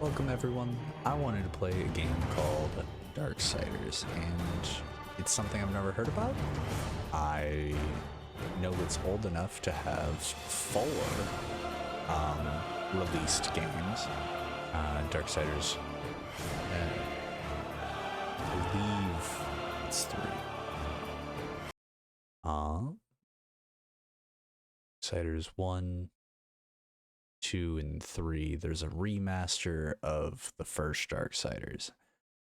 Welcome everyone. I wanted to play a game called Darksiders, and it's something I've never heard about. I know it's old enough to have 4 released games. Darksiders, I believe it's 3. Darksiders 1, 2, and 3. There's a remaster of the first Darksiders.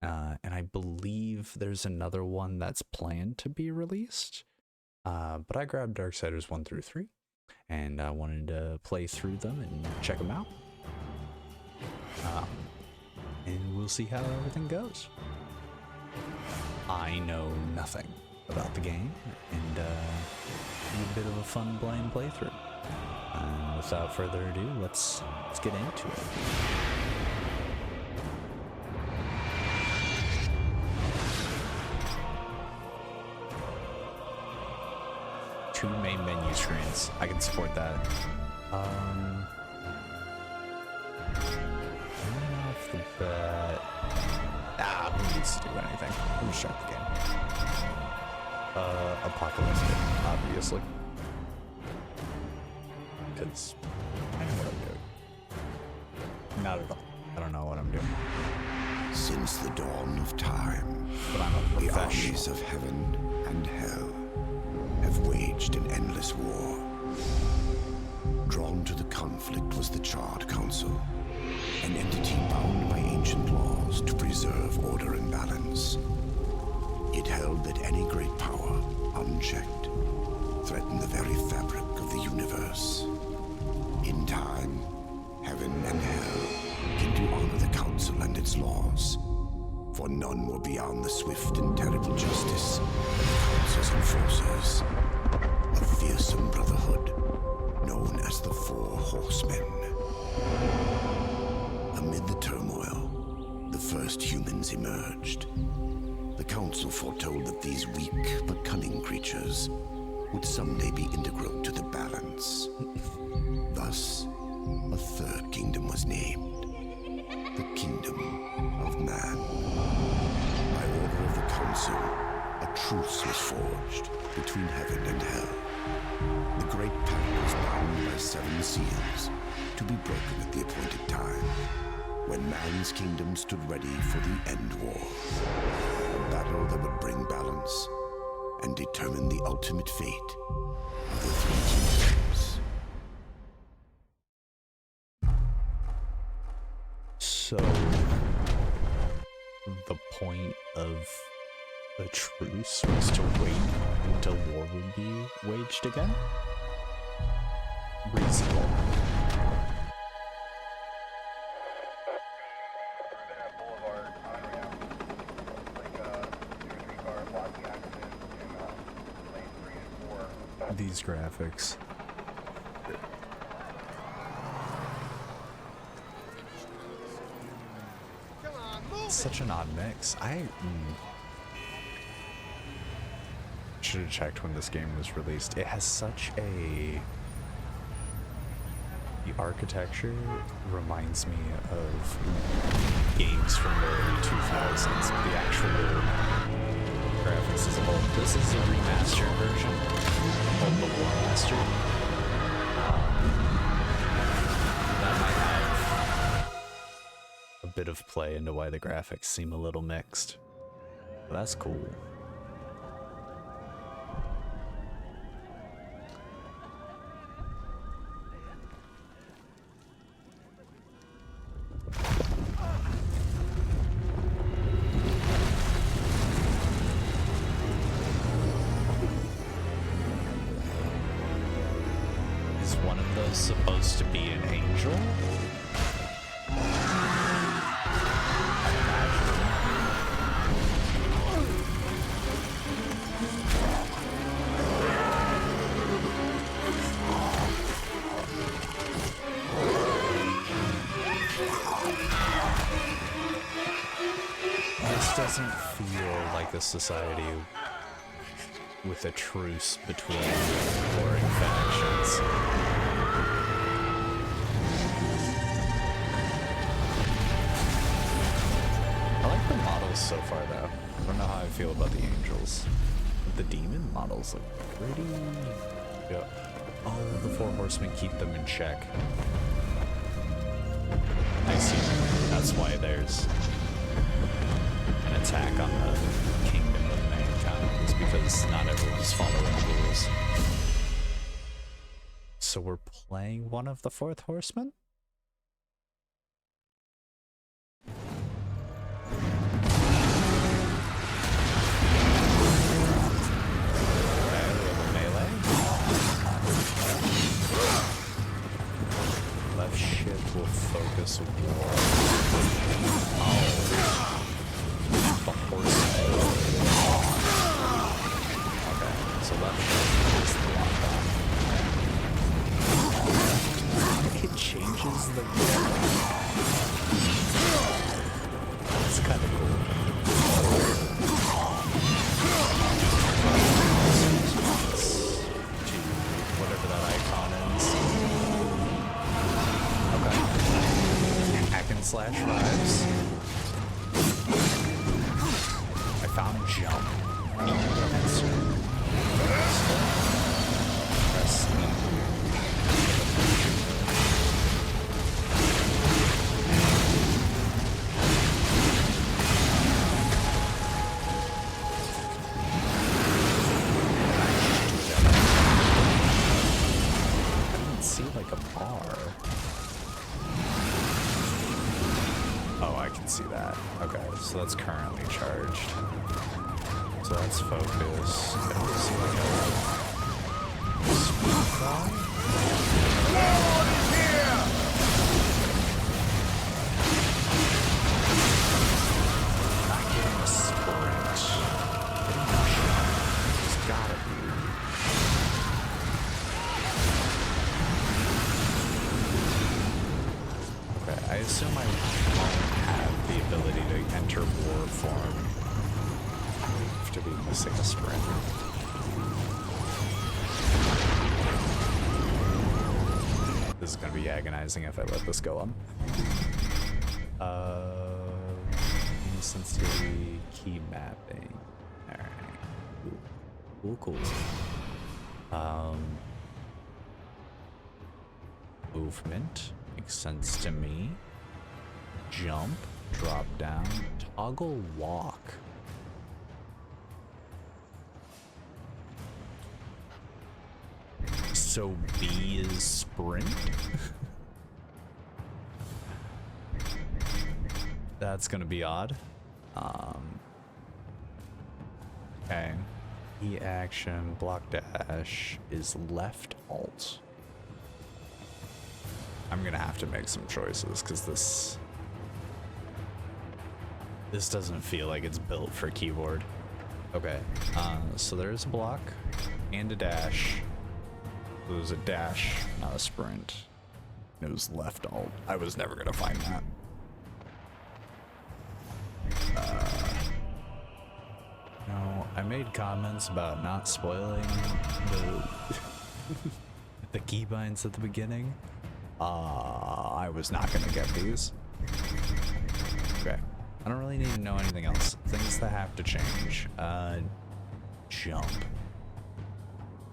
And I believe there's another one that's planned to be released. But I grabbed Darksiders 1 through 3, and I wanted to play through them and check them out. And we'll see how everything goes. I know nothing about the game, and it'll be a bit of a fun blind playthrough. Without further ado, let's get into it. Two main menu screens. I can support that. Right off the bat. Who needs to do anything? Who start the game? Apocalyptic, obviously. Because I know what I'm doing. Not at all. I don't know what I'm doing. Since the dawn of time, But I'm a the professional. armies of heaven and hell have waged an endless war. Drawn to the conflict was the Charred Council, an entity bound by ancient laws to preserve order and balance. It held that any great power, unchecked, threatened the very fabric of the universe. In time, heaven and hell came to honor the council and its laws, for none were beyond the swift and terrible justice of the council's enforcers, a fearsome brotherhood known as the Four Horsemen. Amid the turmoil, the first humans emerged. The council foretold that these weak but cunning creatures would someday be integral to the balance. Thus, a third kingdom was named, the Kingdom of Man. By order of the council, a truce was forged between heaven and hell. The great pact was bound by 7 seals, to be broken at the appointed time, when man's kingdom stood ready for the end war. A battle that would bring balance and determine the ultimate fate of the 3 kingdoms. So, the point of the truce was to wait until war would be waged again? Reasonable. These graphics. Such an odd mix. I should have checked when this game was released. It has such a... The architecture reminds me of games from the early 2000s. The actual graphics is old. This is a remastered version of the War Master. That might have a bit of play into why the graphics seem a little mixed. But that's cool. Is one of those supposed to be an angel? This doesn't feel like a society with a truce between warring factions. angels so far, though. I don't know how I feel about the angels. But the demon models look pretty... Yeah. Oh, the four horsemen keep them in check. I see. That's why there's an attack on the kingdom of mankind. It's because not everyone's following the rules. So we're playing one of the fourth horsemen? Left shift will focus war. Oh. The horseman. Okay, so left shift is the lockdown. It changes the... That's kind of cool. To whatever that icon is. Hack and slash vibes. I found jump. Press I didn't see like a bar. Oh, I can see that. Okay, so that's currently charged. So that's focus. I don't see like a speed bar. Lord is here! Not getting a sprint. Getting a shot. There's gotta be. Okay, I assume I won't have the ability to enter war form. I have to be missing a sprint. This is gonna be agonizing if I let this go on. Sensitivity, key mapping. Alright. Cool. Movement. Makes sense to me. Jump, drop down, toggle walk. So B is sprint? That's gonna be odd. Okay. E action, block dash is left alt. I'm gonna have to make some choices because this doesn't feel like it's built for keyboard. Okay, so there's a block and a dash. It was a dash, not a sprint. It was left alt. I was never gonna find that. No, I made comments about not spoiling the the keybinds at the beginning. I was not gonna get these. Okay. I don't really need to know anything else. Things that have to change. Jump.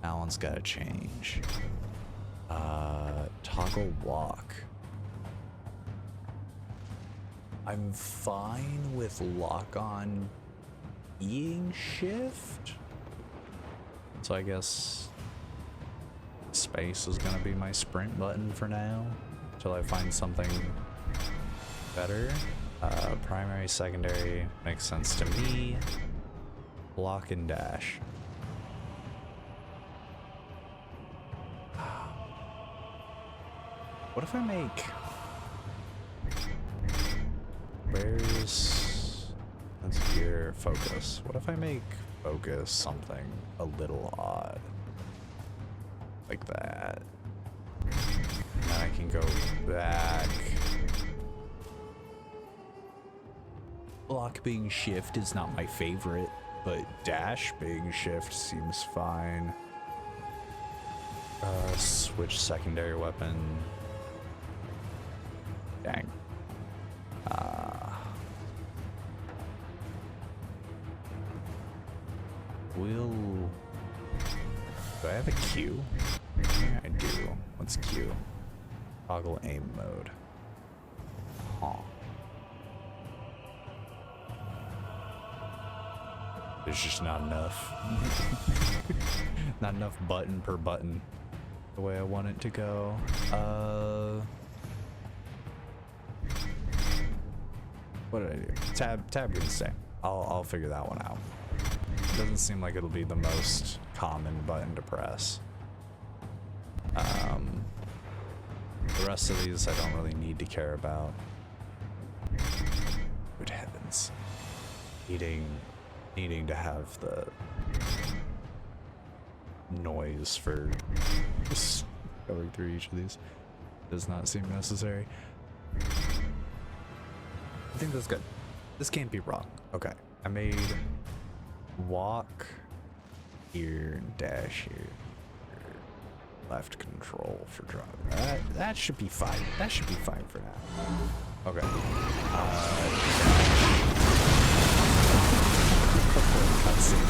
That one's gotta change. Toggle walk. I'm fine with lock on being shift. So I guess space is gonna be my sprint button for now until I find something better. Primary, secondary makes sense to me. Block and dash. What if I make... Where's... That's here, focus. What if I make focus something a little odd? Like that. And then I can go back. Block being shift is not my favorite, but dash being shift seems fine. Switch secondary weapon. Dang. I have a Q? Yeah, I do. What's Q? Toggle aim mode. Huh. There's just not enough. Not enough button per button. The way I want it to go. What did I do? Tab didn't stay. I'll figure that one out. It doesn't seem like it'll be the most common button to press. The rest of these I don't really need to care about. Good heavens. Needing to have the noise for just going through each of these does not seem necessary. I think that's good. This can't be wrong. Okay. I made walk here and dash here. Left control for driving. That should be fine. That should be fine for now. Okay. Cutscene.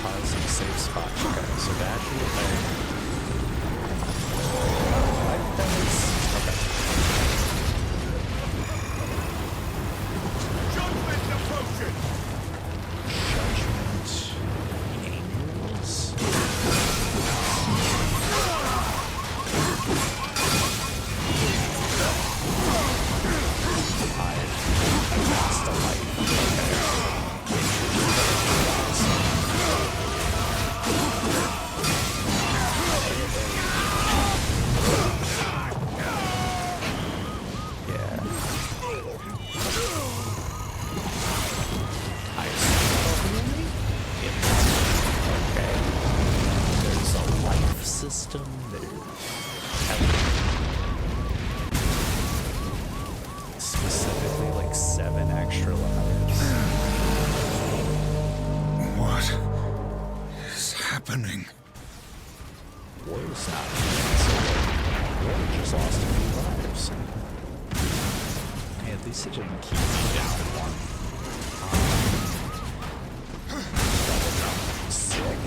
Pause in a safe spot. Okay, so dash okay. Judgment approaching! Judgment angels. I lost a life. System there. Specifically like 7 extra lives. What is happening? War's not War just lost a few lives. Hey, at least it didn't keep me down one. Sick.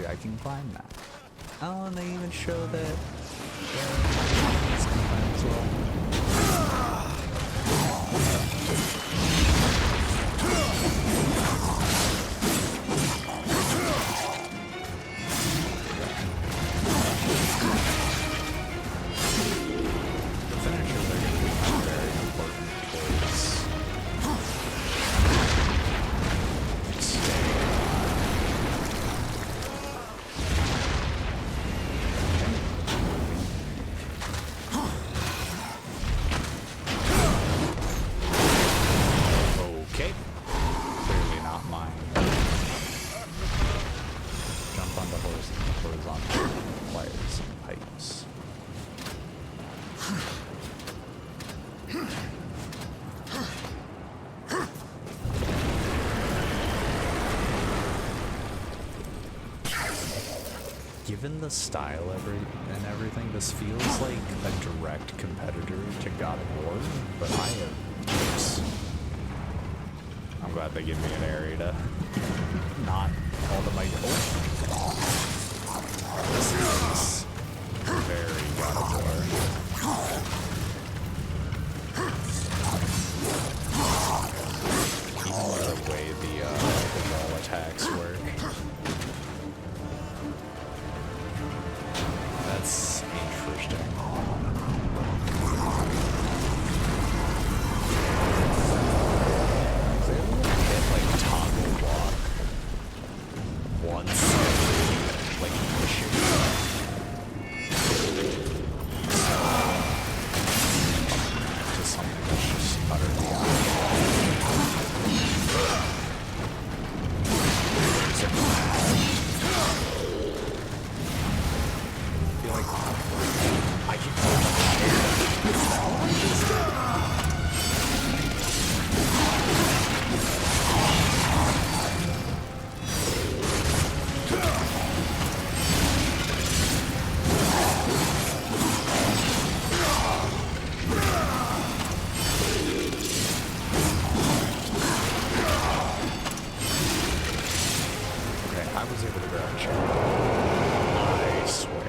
I can climb that. Oh, and they even show that it's can climb as well. The finishers are going to be very important towards given the style and everything, this feels like a direct competitor to God of War, but I have I'm glad they give me an area to not all the might. Oh. This is very God of War. Even the way the wall attacks work. That's interesting. Like toggle walk once like mission. To something that's just utterly out of I feel like I can I was able to grab a chair. I swear.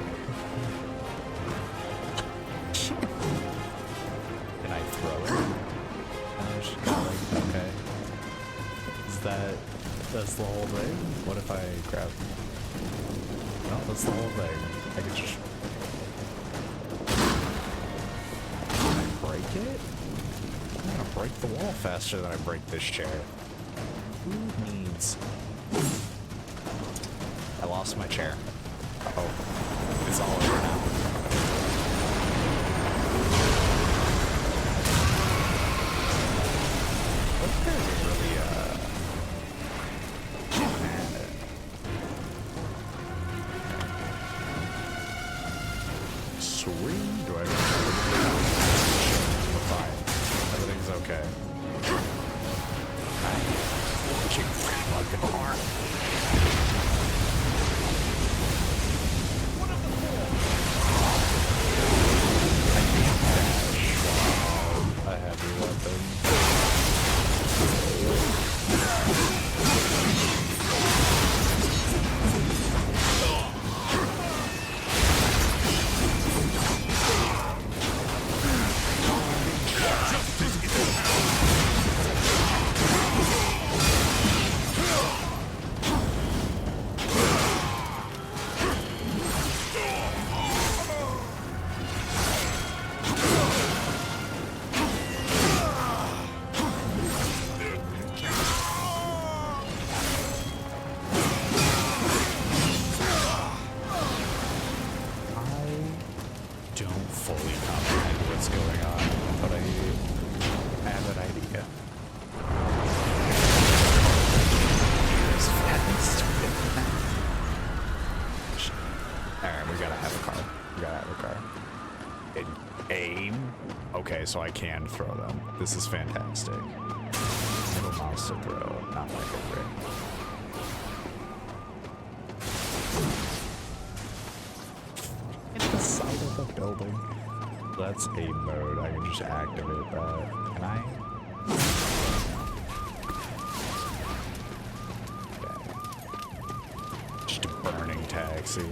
Can I throw it? And I just go like, okay. That's the whole thing? What if I grab... No, that's the whole thing. I could just... Can I break it? I'm gonna break the wall faster than I break this chair. Who needs... I lost my chair. Uh-oh. It's all over now. Those guys are really, man. Sweet. Do I We're fine. Everything's okay. Pushing like the car. A heavy weapon. Okay, so I can throw them. This is fantastic. Middle mouse to throw, not my favorite. It's the side of the building. That's a mode. I can just activate that. Can I? Okay. Just a burning taxi.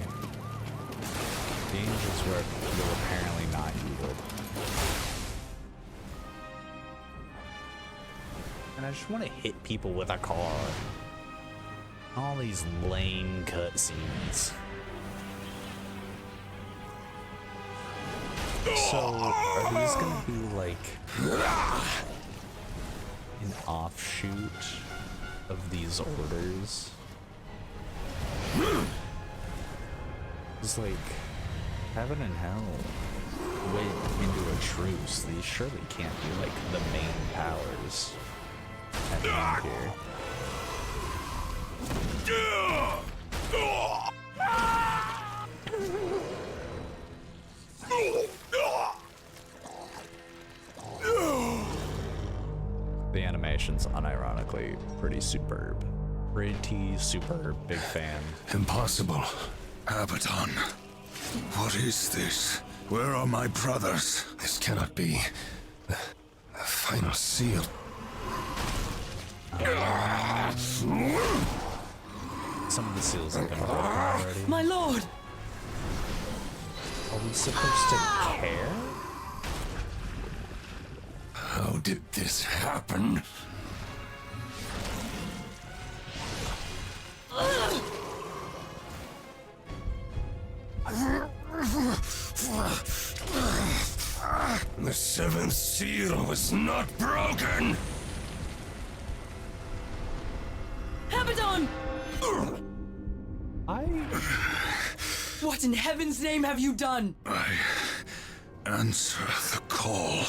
Dangers where you'll apparently not yield. And I just want to hit people with a car. All these lame cutscenes. So, are these gonna be like an offshoot of these orders? It's like heaven and hell went into a truce. These surely can't be like the main powers at the end here. The animation's unironically pretty superb. Pretty superb. Big fan. Impossible. Abaddon. What is this? Where are my brothers? This cannot be. The final seal. Some of the seals have been broken already. My lord! Are we supposed to care? How did this happen? The seventh seal was not broken! Abaddon! What in heaven's name have you done? I answer the call.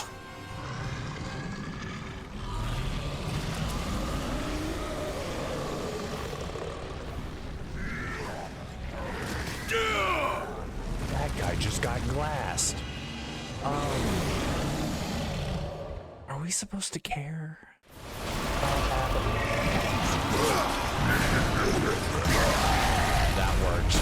That guy just got glassed. Are we supposed to care? That worked.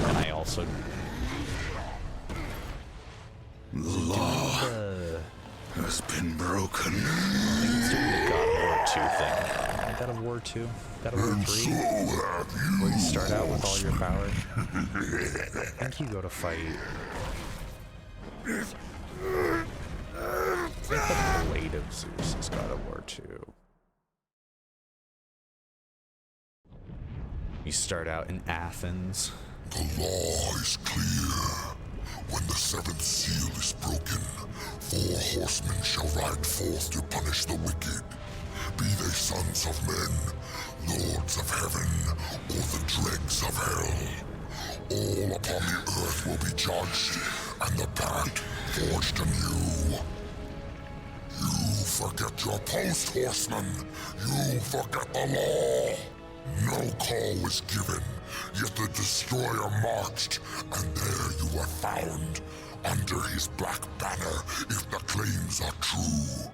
And I also... The law has been broken. I think it's doing the God of War 2 thing. God of War 2? God of War 3? Where you start out with all your power. I think you go to fight... I think the Blade of Zeus is God of War 2. You start out in Athens. The law is clear. When the seventh seal is broken, 4 horsemen shall ride forth to punish the wicked. Be they sons of men, lords of heaven, or the dregs of hell. All upon the earth will be judged, and the pact forged anew. You forget your post, horsemen. You forget the law. No call was given, yet the destroyer marched, and there you were found, under his black banner, if the claims are true.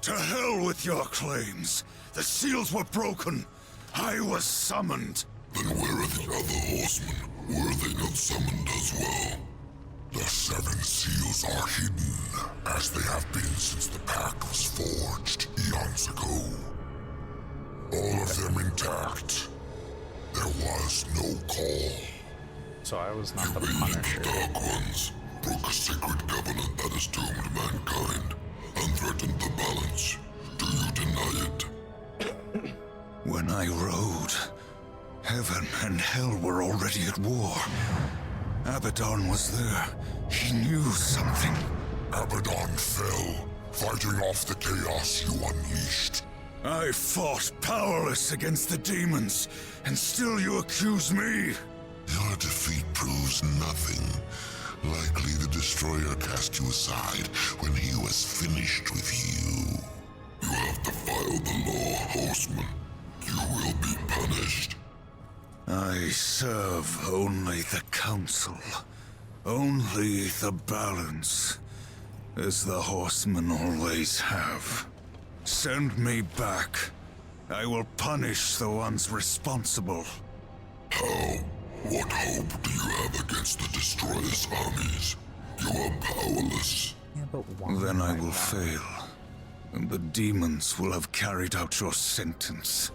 To hell with your claims. The seals were broken. I was summoned. Then where are the other horsemen? Were they not summoned as well? The 7 seals are hidden, as they have been since the pact was forged eons ago. All of them intact. There was no call. So I was not the You aided Punisher. the Dark Ones, broke a sacred covenant that has doomed mankind, and threatened the balance. Do you deny it? When I rode, heaven and hell were already at war. Abaddon was there. He knew something. Abaddon fell, fighting off the chaos you unleashed. I fought powerless against the demons, and still you accuse me. Your defeat proves nothing. Likely the Destroyer cast you aside when he was finished with you. You have defiled the law, Horseman. You will be punished. I serve only the Council. Only the balance. As the horsemen always have. Send me back. I will punish the ones responsible. How? What hope do you have against the Destroyer's armies? You are powerless. Yeah, but why? Then I will fail. And the demons will have carried out your sentence.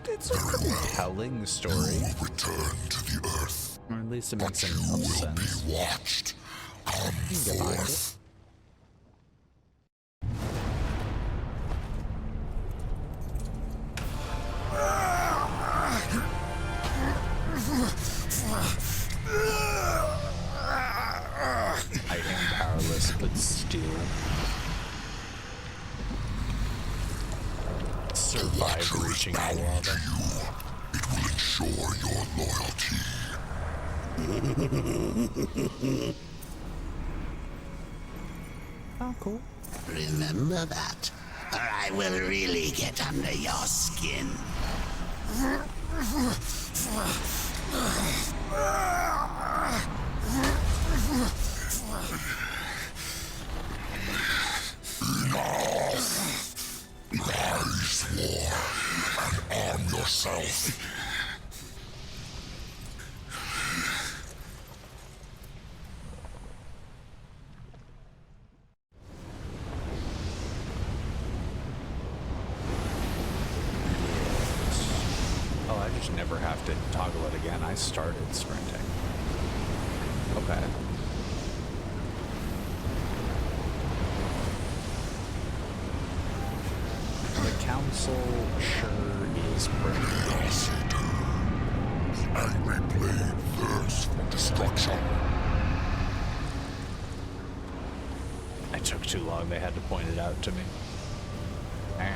It's a compelling You story. will return to the Earth, Or at least it but makes you enough will sense. be watched. Come get behind forth. I am powerless, but still survive Watcher is reaching bound the to lava. you. It will ensure your loyalty. Oh, cool. Remember that, or I will really get under your skin. Rise, war, and arm yourself. Oh, I just never have to toggle it again. I started sprinting. Okay. The council sure is pretty. Yes, it is. Angry blade thirsts for destruction. I took too long. They had to point it out to me. Alright.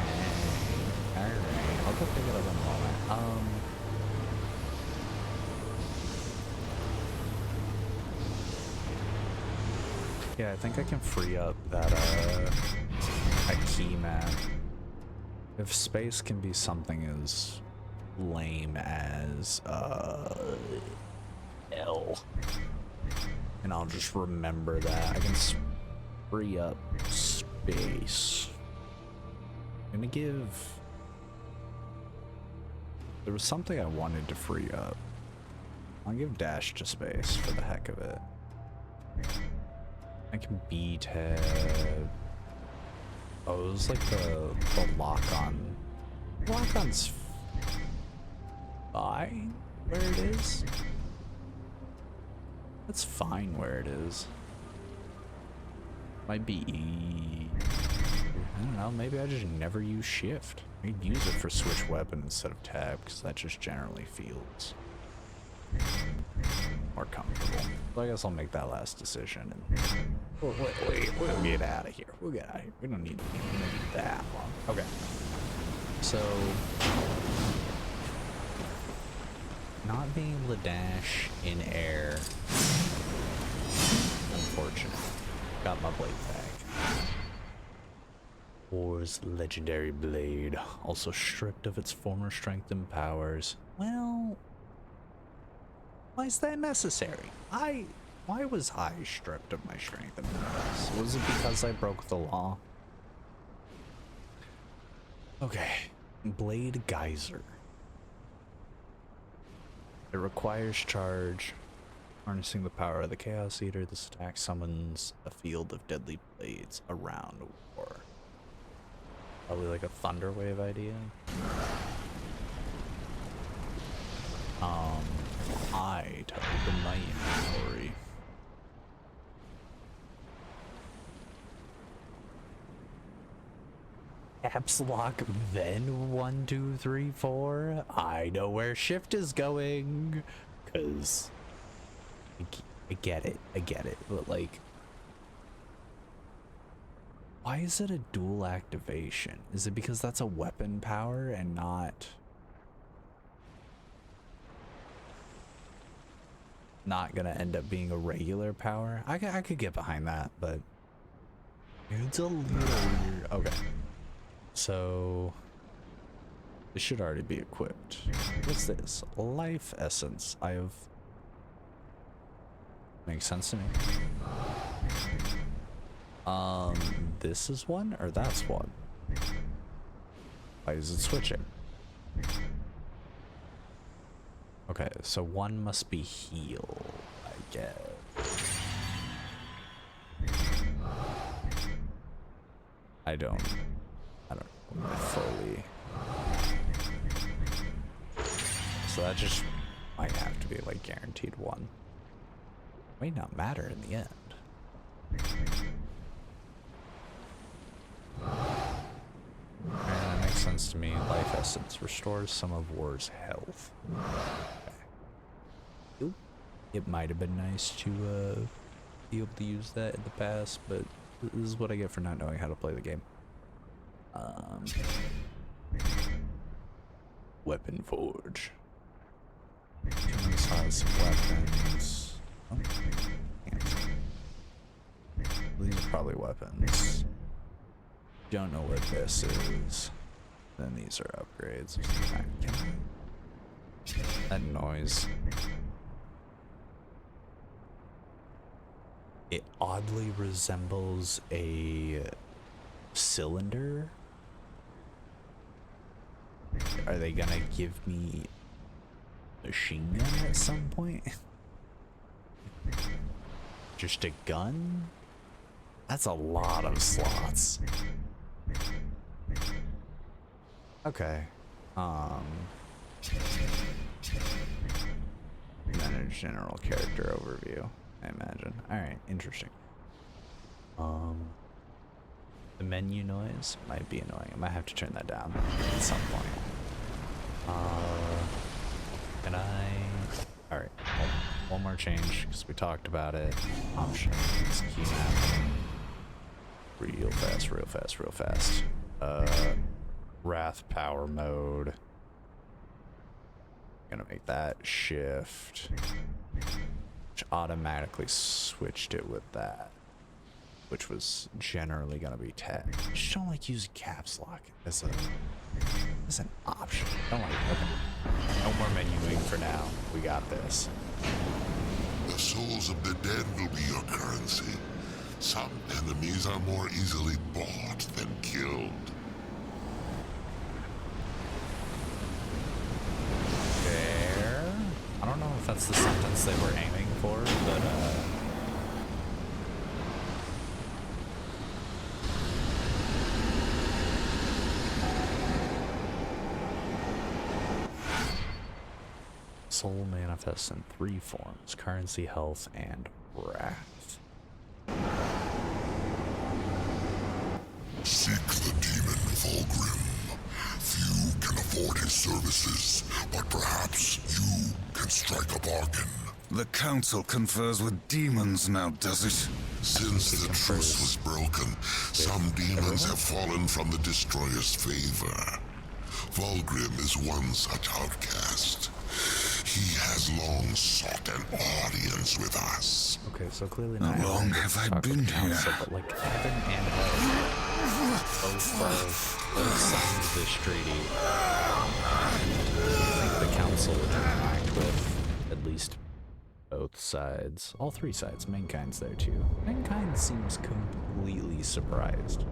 Alright. I'll go pick it up in a moment. Yeah, I think I can free up that key map. If space can be something as lame as L, and I'll just remember that I can free up space. I'm gonna give. There was something I wanted to free up. I'll give dash to space for the heck of it. I can B tab. Oh, it was like the lock on. Lock on's fine where it is. That's fine where it is. Might be. I don't know. Maybe I just never use shift. I could use it for switch weapon instead of tab because that just generally feels more comfortable. So I guess I'll make that last decision and we'll get out of here. We'll get out of here. We don't need that long. Okay. So not being able to dash in air. Unfortunate. Got my blade back. War's legendary blade, also stripped of its former strength and powers. Well, why is that necessary? Why was I stripped of my strength and powers? Was it because I broke the law? Okay, Blade Geyser. It requires charge. Harnessing the power of the Chaos Eater, this attack summons a field of deadly blades around War. Probably like a thunder wave idea. I to open my inventory. Caps lock, then 1, 2, 3, 4. I know where shift is going, cause I get it, but like, why is it a dual activation? Is it because that's a weapon power and not gonna end up being a regular power? I could get behind that, but it's a little weird. Okay, so this should already be equipped. What's this? Life essence. I have. Makes sense to me. This is one or that's one? Why is it switching? Okay, so one must be heal, I guess. I don't fully. So that just might have to be like guaranteed one. Might not matter in the end. That makes sense to me. Life essence restores some of War's health. Okay. Ooh. It might have been nice to be able to use that in the past, but this is what I get for not knowing how to play the game. Weapon Forge. Humans has weapons. Oh. These are probably weapons. Don't know what this is. Then these are upgrades. That noise. It oddly resembles a cylinder. Are they gonna give me a machine gun at some point? Just a gun? That's a lot of slots. Okay. And then a general character overview, I imagine. Alright, interesting. The menu noise might be annoying. I might have to turn that down at some point. Can I... Alright, one more change, because we talked about it. Options, key map. Real fast. Wrath power mode. Gonna make that shift. Which automatically switched it with that. Which was generally gonna be 10. Just don't like using caps lock as an option. Don't like, okay. No more menuing for now. We got this. The souls of the dead will be your currency. Some enemies are more easily bought than killed. Fair. I don't know if that's the sentence they were aiming for, but soul manifests in 3 forms: currency, health, and wrath. Seek the demon Volgrim. Few can afford his services, but perhaps you can strike a bargain. The council confers with demons now, does it? Since the truce was broken, some demons have fallen from the Destroyer's favor. Volgrim is one such outcast. He has long sought an audience with us. Okay, so clearly How not long have I been here? But like heaven and hell both signed this treaty. I think the council would interact with at least both sides. All three sides. Mankind's there too. Mankind seems completely surprised.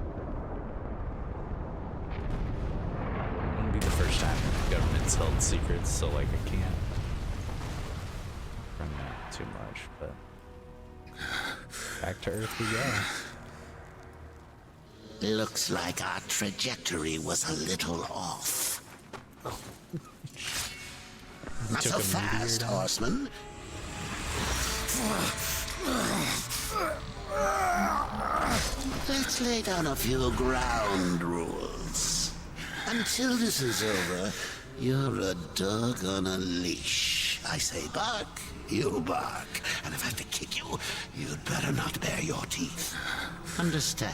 Wouldn't be the first time the government's held secrets, so like I can't run that too much, but back to Earth we go. Looks like our trajectory was a little off. Not so fast, horseman. Let's lay down a few ground rules. Until this is over, you're a dog on a leash. I say bark, you bark. And if I have to kick you, you'd better not bare your teeth. Understand?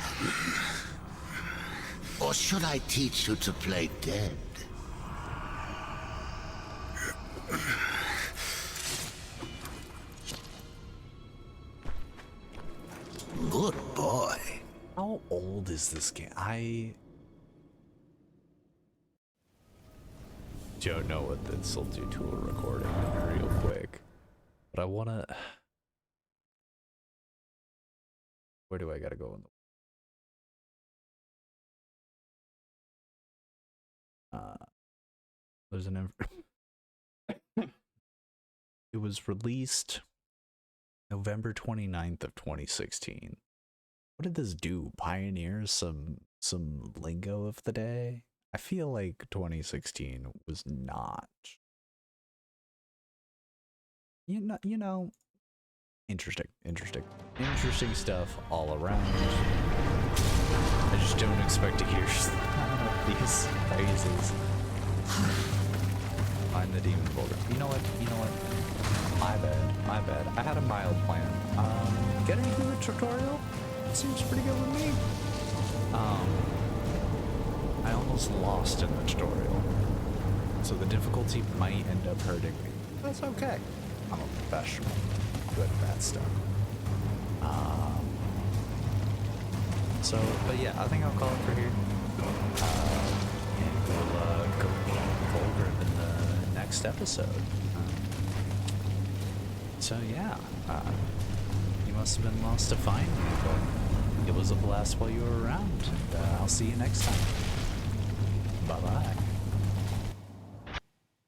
Or should I teach you to play dead? Good boy. How old is this game? I don't know what this will do to a recording real quick, but I wanna. Where do I gotta go in the? There's an. It was released November 29th of 2016. What did this do? Pioneer some lingo of the day? I feel like 2016 was not. You know, interesting stuff all around. I just don't expect to hear these phrases. Find the demon folder. You know what? My bad. I had a mild plan. Getting through the tutorial seems pretty good with me. I almost lost in the tutorial, so the difficulty might end up hurting me. That's okay. I'm a professional. I'm good at that stuff. But yeah, I think I'll call it for here. And we'll go over in the next episode. So yeah, you must have been lost to find me, but it was a blast while you were around, and I'll see you next time. Bye-bye.